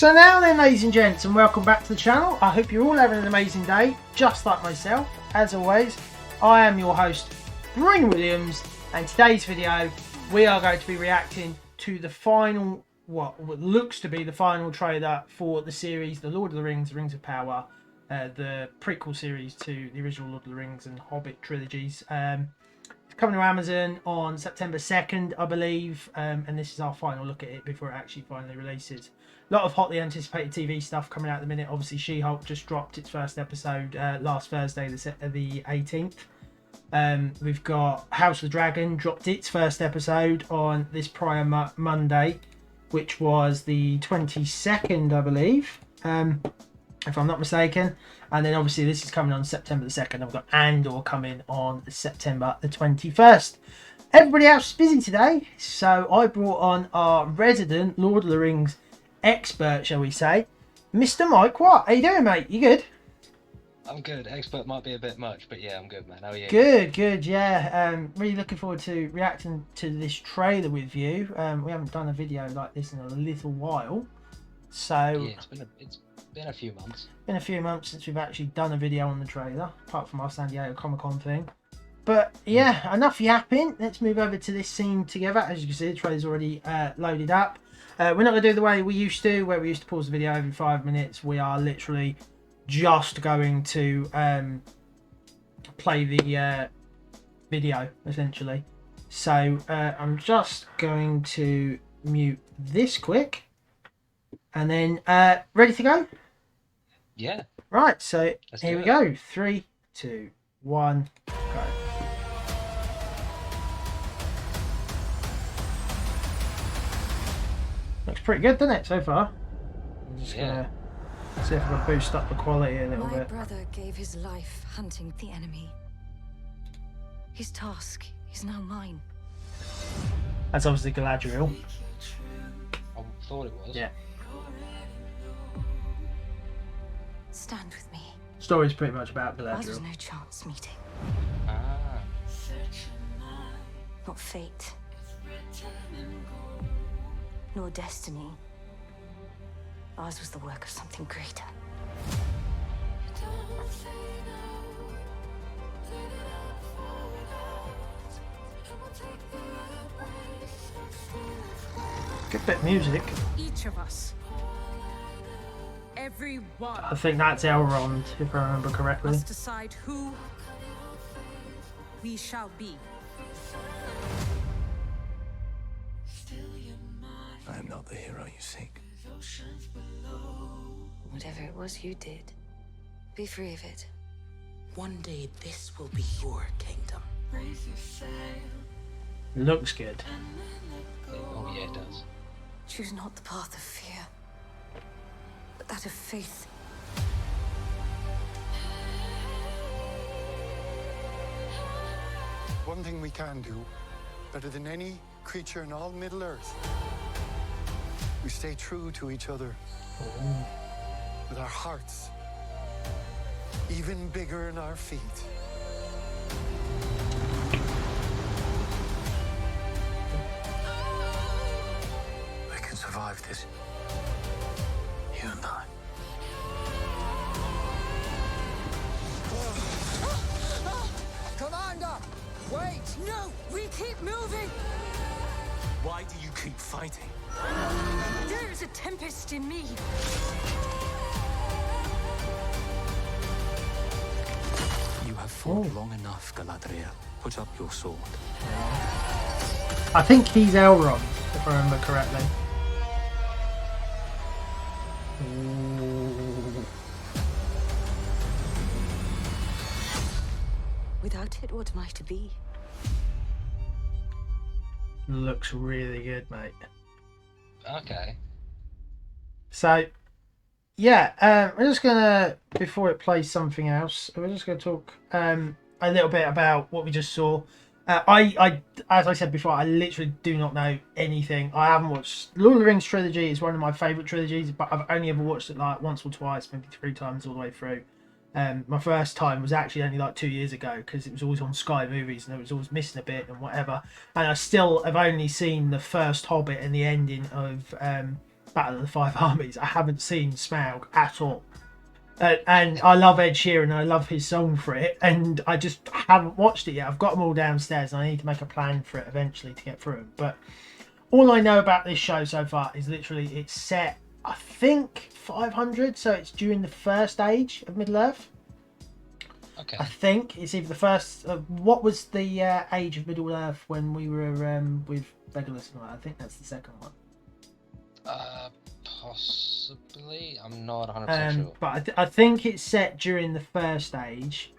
So now then, ladies and gents, and welcome back to the channel. I hope you're all having an amazing day, just like myself. As always, I am your host, Bryn Williams, and today's video, we are going to be reacting to the final, what looks to be the final trailer for the series, The Lord of the Rings, Rings of Power, the prequel series to the original Lord of the Rings and Hobbit trilogies. It's coming to Amazon on September 2nd, I believe, and this is our final look at it before it actually finally releases. A lot of hotly anticipated TV stuff coming out at the minute. Obviously, She-Hulk just dropped its first episode last Thursday, the 18th. We've got House of the Dragon dropped its first episode on this prior Monday, which was the 22nd, I believe, if I'm not mistaken. And then obviously this is coming on September the 2nd. I've got Andor coming on September the 21st. Everybody else is busy today, so I brought on our resident Lord of the Rings expert, shall we say, Mr. Mike Watt. How you doing, mate? You good? I'm good. Expert might be a bit much, but yeah, I'm good, man. How are you? Good, yeah. Really looking forward to reacting to this trailer with you. We haven't done a video like this in a little while, so yeah, it's been a few months. Been a few months since we've actually done a video on the trailer, apart from our San Diego Comic-Con thing. But yeah, enough yapping. Let's move over to this scene together. As you can see, the trailer's already loaded up. We're not going to do the way we used to, where we used to pause the video every 5 minutes. We are literally just going to play the video, essentially. So I'm just going to mute this quick. And then, ready to go? Yeah. Right, so here we go. 3, 2, 1, go. Looks pretty good, doesn't it, so far? I'm just gonna see if I can boost up the quality a little bit. My brother gave his life hunting the enemy. His task is now mine. That's obviously Galadriel. I thought it was. Yeah. Stand with me. Story's pretty much about Ours was Galadriel. no chance meeting. Ah. Not fate. Nor destiny. Ours was the work of something greater. Good bit of music. Each of us. Everyone. I think that's Elrond, if I remember correctly. Must decide who we shall be. I am not the hero you seek. Whatever it was you did, be free of it. One day this will be your kingdom. Looks good. Oh yeah, it does. Choose not the path of fear, but that of faith. One thing we can do, better than any creature in all Middle-earth, we stay true to each other. With our hearts even bigger in our feet. We can survive this. You and I. Commander! Wait! No, we keep moving. Why do you keep fighting? There is a tempest in me. You have fought long enough, Galadriel. Put up your sword. I think he's Elrond, if I remember correctly. Ooh. Without it, what am I to be? Looks really good, mate. Okay. So, yeah, we're just gonna, before it plays something else, we're just gonna talk a little bit about what we just saw. I, as I said before, I literally do not know anything. I haven't watched Lord of the Rings trilogy. Is one of my favourite trilogies, but I've only ever watched it like once or twice, maybe 3 times all the way through. My first time was actually only like 2 years ago because it was always on Sky Movies and it was always missing a bit and whatever. And I still have only seen the first Hobbit and the ending of Battle of the Five Armies, I haven't seen Smaug at all. And I love Ed Sheeran, I love his song for it, and I just haven't watched it yet. I've got them all downstairs, and I need to make a plan for it eventually to get through them. But all I know about this show so far is literally it's set, I think, 500, so it's during the first age of Middle Earth. Okay. I think it's either the first. What was the age of Middle Earth when we were with Legolas and all that? I think that's the second one. Possibly. I'm not 100% sure. But I think it's set during the first age.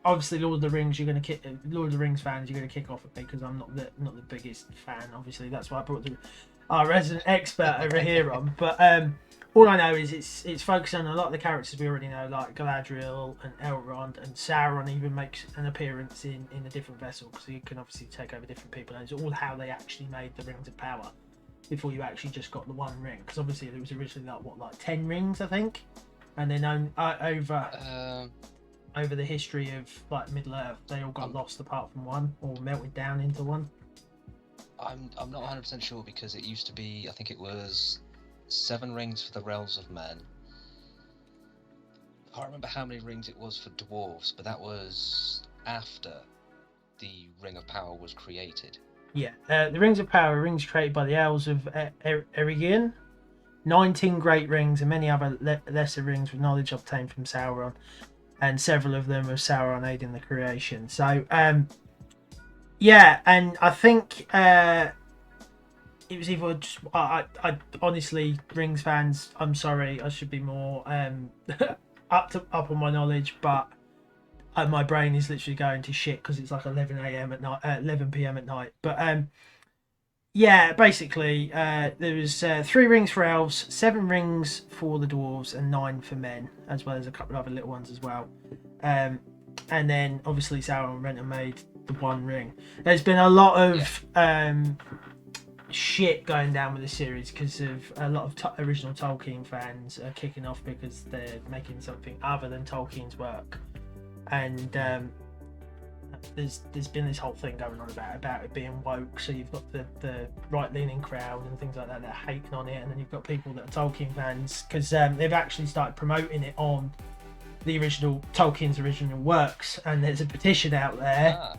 Obviously, Lord of the Rings, you're going to kick. Lord of the Rings fans, you're going to kick off at me because I'm not the biggest fan. Obviously, that's why I brought our resident expert over here on. But all I know is it's focusing on a lot of the characters we already know, like Galadriel and Elrond, and Sauron even makes an appearance in a different vessel because you can obviously take over different people. And it's all how they actually made the Rings of Power before you actually just got the one ring. Because obviously there was originally like 10 rings, I think, and then over the history of like Middle Earth, they all got lost apart from one, or melted down into one. I'm not 100% sure because it used to be, I think it was 7 rings for the realms of men. I can't remember how many rings it was for dwarves, but that was after the Ring of Power was created. Yeah, the Rings of Power are rings created by the Elves of Eregion. 19 great rings and many other lesser rings with knowledge obtained from Sauron, and several of them of Sauron aiding the creation. So, yeah, and I think it was either just, I honestly, Rings fans, I'm sorry, I should be more up on my knowledge, but my brain is literally going to shit because it's like 11 a.m. at night, 11 p.m. at night. But yeah, basically, there was 3 rings for elves, 7 rings for the dwarves, and 9 for men, as well as a couple of other little ones as well. And then obviously Sauron went and made the one ring. There's been a lot of shit going down with the series because of a lot of original Tolkien fans are kicking off because they're making something other than Tolkien's work. And there's been this whole thing going on about it being woke. So you've got the right-leaning crowd and things like that are hating on it, and then you've got people that are Tolkien fans because they've actually started promoting it on the original Tolkien's original works, and there's a petition out there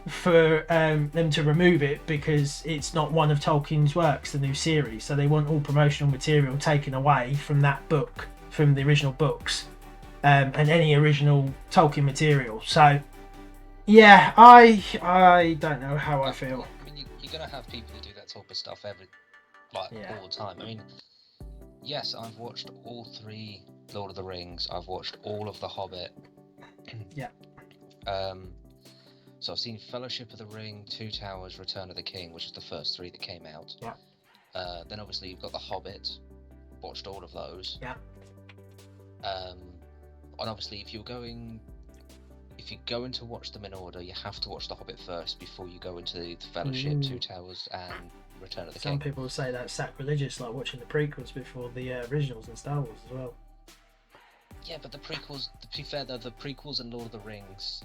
for them to remove it because it's not one of Tolkien's works, the new series. So they want all promotional material taken away from that book, from the original books. And any original Tolkien material. So, yeah, I don't know how I feel. I mean, you're gonna have people who do that type of stuff all the time. I mean, yes, I've watched all 3 Lord of the Rings. I've watched all of The Hobbit. Yeah. So I've seen Fellowship of the Ring, Two Towers, Return of the King, which is the first 3 that came out. Yeah. Then obviously you've got The Hobbit. Watched all of those. Yeah. And obviously, if you're going to watch them in order, you have to watch The Hobbit first before you go into the Fellowship, Two Towers, and Return of the King. Some people say that's sacrilegious, like watching the prequels before the originals in Star Wars as well. Yeah, but the prequels, to be fair though, the prequels and Lord of the Rings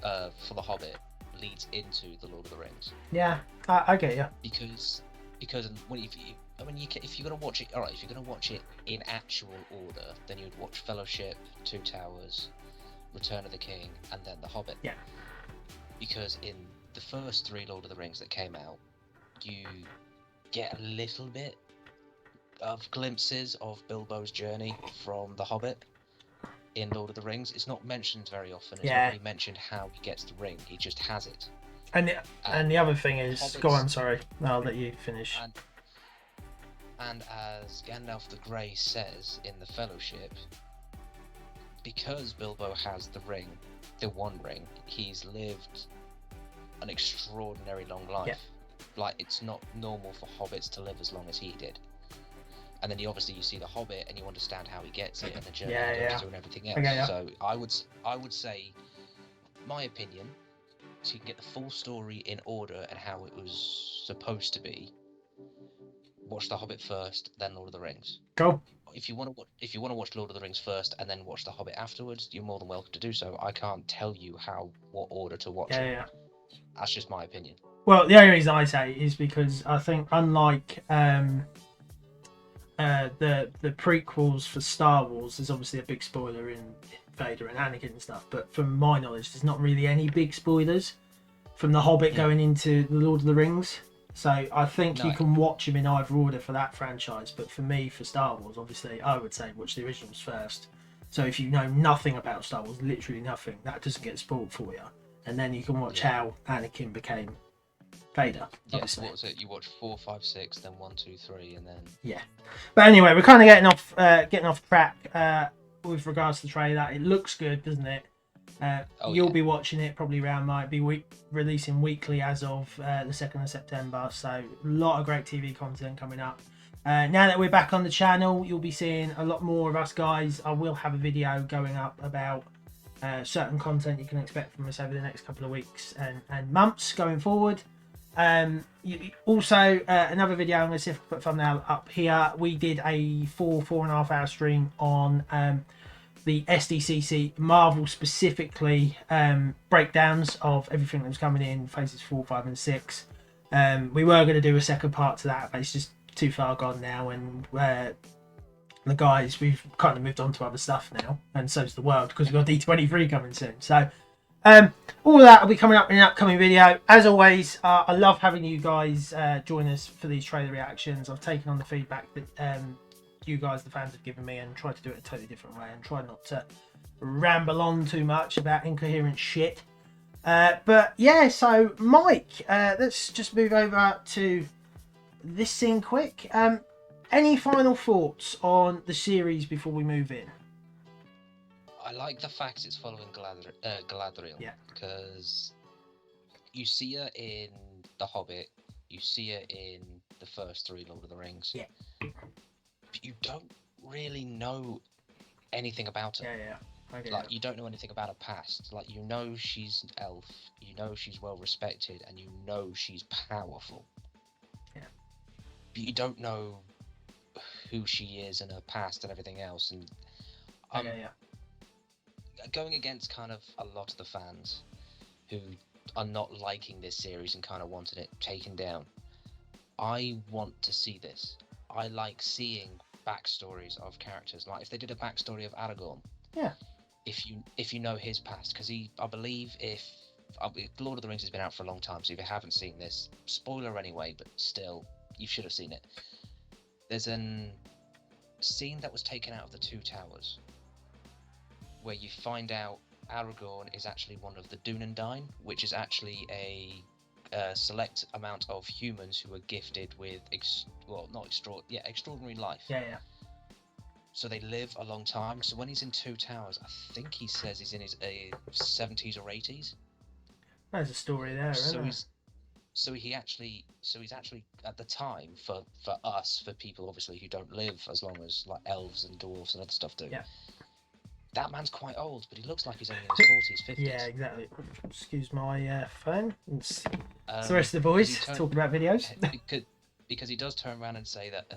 for The Hobbit leads into the Lord of the Rings. Yeah, I get you. Because if you're gonna watch it, alright, if you're gonna watch it in actual order, then you'd watch Fellowship, Two Towers, Return of the King, and then The Hobbit. Yeah. Because in the first 3 Lord of the Rings that came out, you get a little bit of glimpses of Bilbo's journey from The Hobbit in Lord of the Rings. It's not mentioned very often. It's not really mentioned how he gets the ring. He just has it. And the other thing is, Hobbits, go on, sorry, I'll let you finish. And as Gandalf the Grey says in the Fellowship, because Bilbo has the ring, the one ring, he's lived an extraordinary long life. Yeah. Like, it's not normal for hobbits to live as long as he did. And then you see the Hobbit and you understand how he gets it and the journey he goes through and everything else. Okay, yeah. So I would say, my opinion, so you can get the full story in order and how it was supposed to be, watch The Hobbit first, then Lord of the Rings. Go. If you want to watch Lord of the Rings first and then watch The Hobbit afterwards, you're more than welcome to do so. I can't tell you what order to watch it. Yeah. That's just my opinion. Well, the only reason I say is because I think unlike the prequels for Star Wars, there's obviously a big spoiler in Vader and Anakin and stuff, but from my knowledge, there's not really any big spoilers from The Hobbit going into The Lord of the Rings. So I think you can watch them in either order for that franchise. But for me, for Star Wars, obviously, I would say watch the originals first. So if you know nothing about Star Wars, literally nothing, that doesn't get spoiled for you. And then you can watch how Anakin became Vader. Obviously. What was it? You watch 4, 5, 6, then 1, 2, 3, and then But anyway, we're kind of getting off track with regards to the trailer. It looks good, doesn't it? You'll be watching it probably around, might be releasing weekly as of the 2nd of September. So a lot of great TV content coming up. Now that we're back on the channel, you'll be seeing a lot more of us guys. I will have a video going up about certain content you can expect from us over the next couple of weeks and months going forward. Also, another video, I'm going to see if I can put a thumbnail up here. We did a 4.5 hour stream on the SDCC Marvel specifically breakdowns of everything that was coming in phases 4, 5 and 6. We were going to do a second part to that, but it's just too far gone now, and the guys, we've kind of moved on to other stuff now, and so's the world, because we've got D23 coming soon. So all of that will be coming up in an upcoming video. As always, I love having you guys join us for these trailer reactions. I've taken on the feedback that you guys, the fans, have given me, and tried to do it a totally different way and try not to ramble on too much about incoherent shit. But yeah, so Mike, let's just move over to this scene quick. Any final thoughts on the series before we move in? I like the fact it's following Galadriel. Yeah. Because you see her in The Hobbit, you see her in the first 3 Lord of the Rings. Yeah. But you don't really know anything about her. Yeah. Like, you don't know anything about her past. Like, you know she's an elf, you know she's well respected, and you know she's powerful. Yeah. But you don't know who she is and her past and everything else. And going against kind of a lot of the fans who are not liking this series and kind of wanted it taken down, I want to see this. I like seeing backstories of characters. Like if they did a backstory of Aragorn, if you know his past, because I believe if Lord of the Rings has been out for a long time, so if you haven't seen this, spoiler anyway, but still, you should have seen it. There's an scene that was taken out of the Two Towers where you find out Aragorn is actually one of the Dúnedain, which is actually a select amount of humans who are gifted with extraordinary life. Yeah. So they live a long time. So when he's in Two Towers, I think he says he's in his 70s or 80s. There's a story there, isn't there? So he's actually at the time for us, for people obviously who don't live as long as like elves and dwarves and other stuff do. Yeah. That man's quite old, but he looks like he's only in his 40s, 50s. Yeah, exactly. Excuse my phone. It's the rest of the boys talking about videos. because he does turn around and say that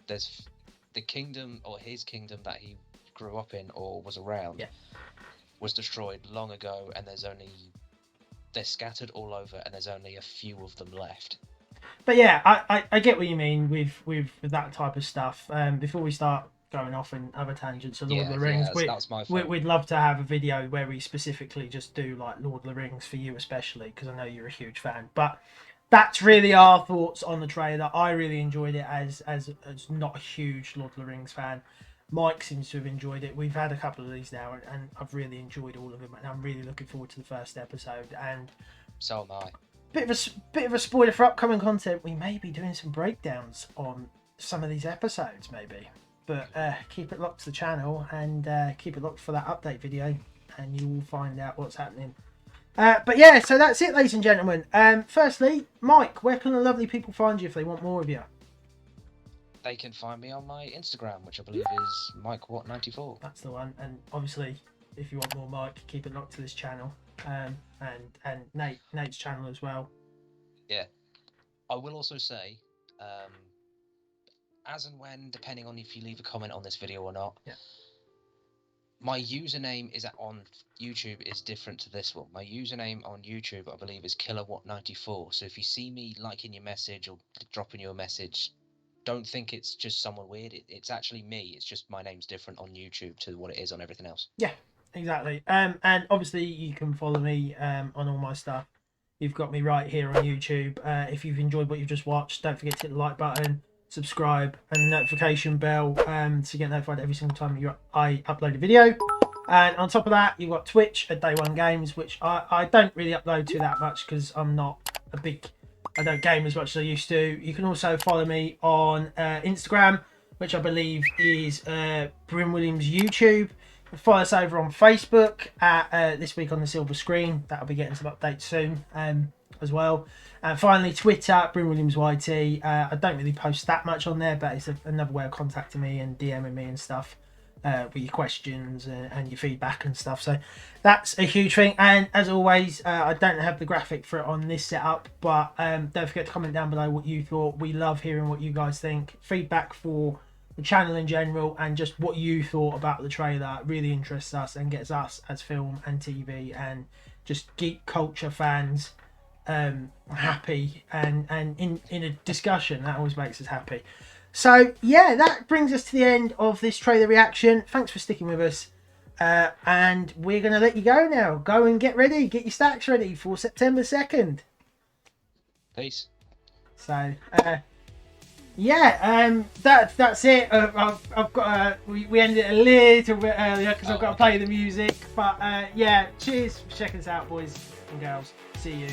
there's the kingdom, or his kingdom that he grew up in or was around, was destroyed long ago, and they're scattered all over, and there's only a few of them left. But yeah, I get what you mean with that type of stuff. Before we start going off in other tangents of Lord of the Rings, we'd love to have a video where we specifically just do like Lord of the Rings for you especially, because I know you're a huge fan. But that's really our thoughts on the trailer. I really enjoyed it as not a huge Lord of the Rings fan. Mike seems to have enjoyed it. We've had a couple of these now, and I've really enjoyed all of them, and I'm really looking forward to the first episode. And so am I. Bit of a spoiler for upcoming content. We may be doing some breakdowns on some of these episodes, maybe. But keep it locked to the channel, and keep it locked for that update video, and you will find out what's happening. But yeah, so that's it, ladies and gentlemen. Firstly, Mike, where can the lovely people find you if they want more of you? They can find me on my Instagram, which I believe is MikeWatt94. That's the one. And obviously, if you want more Mike, keep it locked to this channel, and Nate's channel as well. Yeah, I will also say, as and when, depending on if you leave a comment on this video or not, my username on YouTube is different to this one. My username on YouTube, I believe, is KillerWatt94. So if you see me liking your message or dropping you a message, don't think it's just someone weird. It's actually me. It's just my name's different on YouTube to what it is on everything else. Yeah, exactly. And obviously you can follow me on all my stuff. You've got me right here on YouTube. If you've enjoyed what you've just watched, don't forget to hit the like button, subscribe, and the notification bell to get notified every single time I upload a video. And on top of that, you've got Twitch at Day One Games, which I don't really upload to that much because I'm not a big... I don't game as much as I used to. You can also follow me on Instagram, which I believe is Bryn Williams YouTube. Follow us over on Facebook at This Week on the Silver Screen. That'll be getting some updates soon as well. And finally, Twitter, Bryn Williams YT. I don't really post that much on there, but it's another way of contacting me and DMing me and stuff. With your questions and your feedback and stuff, so that's a huge thing. And as always, I don't have the graphic for it on this setup, but don't forget to comment down below what you thought. We love hearing what you guys think, feedback for the channel in general, and just what you thought about the trailer. It really interests us and gets us as film and TV and just geek culture fans happy, and in a discussion that always makes us happy. So, yeah, that brings us to the end of this trailer reaction. Thanks for sticking with us. And we're going to let you go now. Go and get ready. Get your stacks ready for September 2nd. Peace. So, yeah, that's it. I've got we ended it a little bit earlier because I've got to play the music. But, yeah, cheers for checking us out, boys and girls. See you.